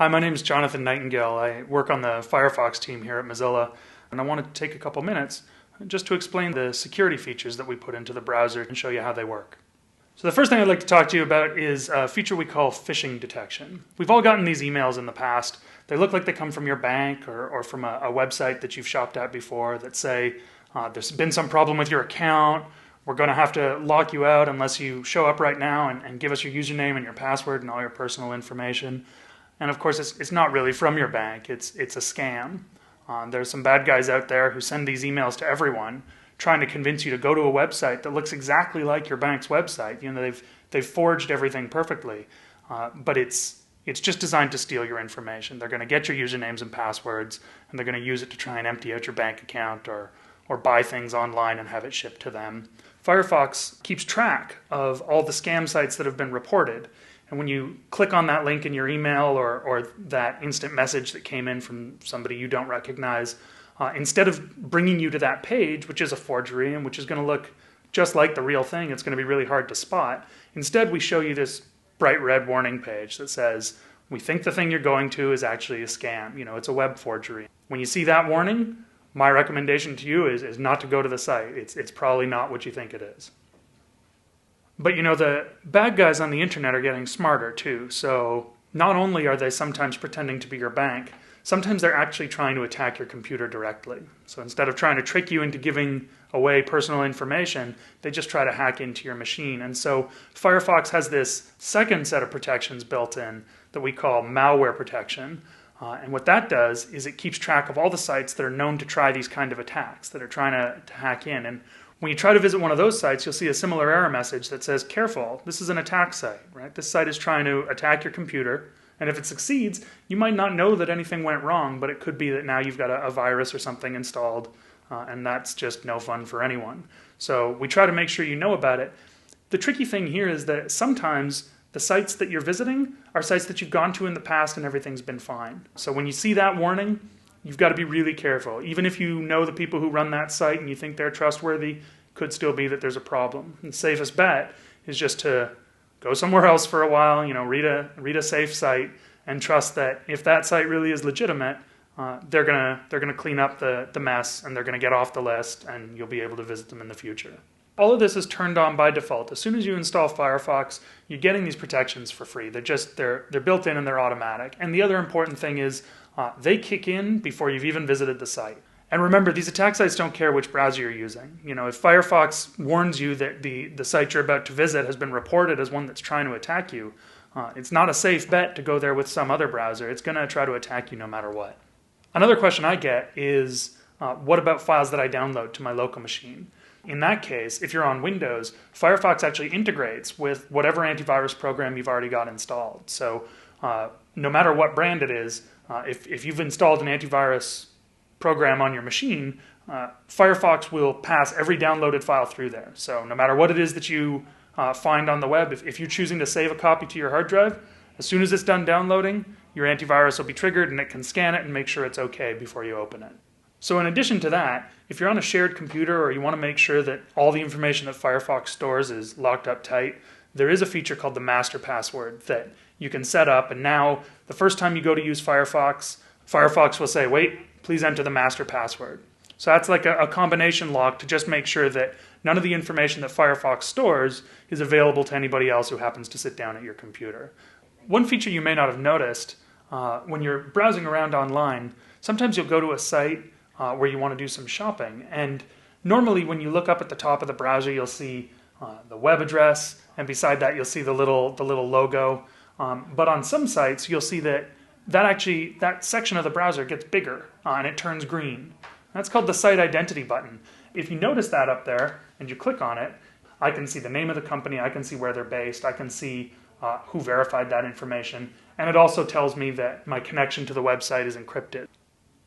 Hi, my name is Jonathan Nightingale. I work on the Firefox team here at Mozilla, and I wanted to take a couple minutes just to explain the security features that we put into the browser and show you how they work. So the first thing I'd like to talk to you about is a feature we call phishing detection. We've all gotten these emails in the past. They look like they come from your bank or from a website that you've shopped at before that say, there's been some problem with your account, we're going to have to lock you out unless you show up right now and give us your username and your password and all your personal information. And of course, it's not really from your bank, it's a scam. There's some bad guys out there who send these emails to everyone, trying to convince you to go to a website that looks exactly like your bank's website. You know, they've forged everything perfectly, but it's just designed to steal your information. They're going to get your usernames and passwords, and they're going to use it to try and empty out your bank account or buy things online and have it shipped to them. Firefox keeps track of all the scam sites that have been reported. And when you click on that link in your email or that instant message that came in from somebody you don't recognize, instead of bringing you to that page, which is a forgery and which is going to look just like the real thing, it's going to be really hard to spot. Instead, we show you this bright red warning page that says, we think the thing you're going to is actually a scam. You know, it's a web forgery. When you see that warning, my recommendation to you is not to go to the site. It's probably not what you think it is. But you know, the bad guys on the internet are getting smarter too. So not only are they sometimes pretending to be your bank, sometimes they're actually trying to attack your computer directly. So instead of trying to trick you into giving away personal information, they just try to hack into your machine. And so Firefox has this second set of protections built in that we call malware protection. And what that does is it keeps track of all the sites that are known to try these kind of attacks, that are trying to hack in. And when you try to visit one of those sites, you'll see a similar error message that says, careful, this is an attack site, right? This site is trying to attack your computer. And if it succeeds, you might not know that anything went wrong, but it could be that now you've got a virus or something installed, and that's just no fun for anyone. So we try to make sure you know about it. The tricky thing here is that sometimes the sites that you're visiting are sites that you've gone to in the past and everything's been fine. So when you see that warning, you've got to be really careful. Even if you know the people who run that site and you think they're trustworthy, could still be that there's a problem. And the safest bet is just to go somewhere else for a while, you know, read a safe site and trust that if that site really is legitimate, they're gonna clean up the mess and they're gonna get off the list and you'll be able to visit them in the future. All of this is turned on by default. As soon as you install Firefox, you're getting these protections for free. They're built in and they're automatic. And the other important thing is they kick in before you've even visited the site. And remember, these attack sites don't care which browser you're using. You know, if Firefox warns you that the site you're about to visit has been reported as one that's trying to attack you, it's not a safe bet to go there with some other browser. It's going to try to attack you no matter what. Another question I get is, what about files that I download to my local machine? In that case, if you're on Windows, Firefox actually integrates with whatever antivirus program you've already got installed. So no matter what brand it is, if you've installed an antivirus program on your machine, Firefox will pass every downloaded file through there. So no matter what it is that you find on the web, if you're choosing to save a copy to your hard drive, as soon as it's done downloading, your antivirus will be triggered and it can scan it and make sure it's okay before you open it. So in addition to that, if you're on a shared computer or you want to make sure that all the information that Firefox stores is locked up tight, there is a feature called the master password that you can set up. And now the first time you go to use Firefox, Firefox will say, wait, please enter the master password. So that's like a combination lock to just make sure that none of the information that Firefox stores is available to anybody else who happens to sit down at your computer. One feature you may not have noticed, when you're browsing around online, sometimes you'll go to a site where you want to do some shopping. And normally when you look up at the top of the browser, you'll see the web address, and beside that you'll see the little logo. But on some sites, you'll see that section of the browser gets bigger and it turns green. That's called the site identity button. If you notice that up there and you click on it, I can see the name of the company, I can see where they're based, I can see who verified that information, and it also tells me that my connection to the website is encrypted.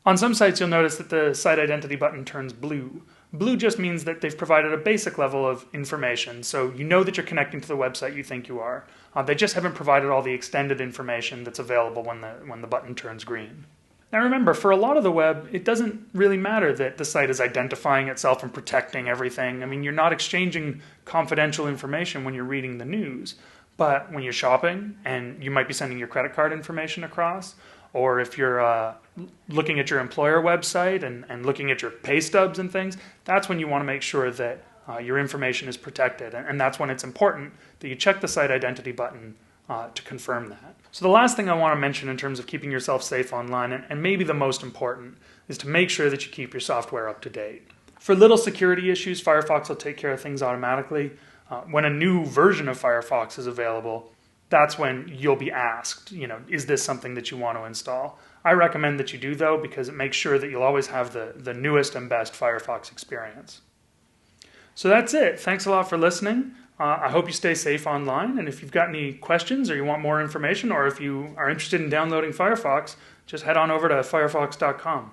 On some sites, you'll notice that the site identity button turns blue. Blue just means that they've provided a basic level of information, so you know that you're connecting to the website you think you are. They just haven't provided all the extended information that's available when the button turns green. Now remember, for a lot of the web, it doesn't really matter that the site is identifying itself and protecting everything. I mean, you're not exchanging confidential information when you're reading the news. But when you're shopping and you might be sending your credit card information across, or if you're looking at your employer website and looking at your pay stubs and things, that's when you want to make sure that your information is protected. And that's when it's important that you check the site identity button to confirm that. So the last thing I want to mention in terms of keeping yourself safe online, and maybe the most important, is to make sure that you keep your software up to date. For little security issues, Firefox will take care of things automatically. When a new version of Firefox is available, that's when you'll be asked, is this something that you want to install? I recommend that you do, though, because it makes sure that you'll always have the newest and best Firefox experience. So that's it. Thanks a lot for listening. I hope you stay safe online, and if you've got any questions or you want more information, or if you are interested in downloading Firefox, just head on over to firefox.com.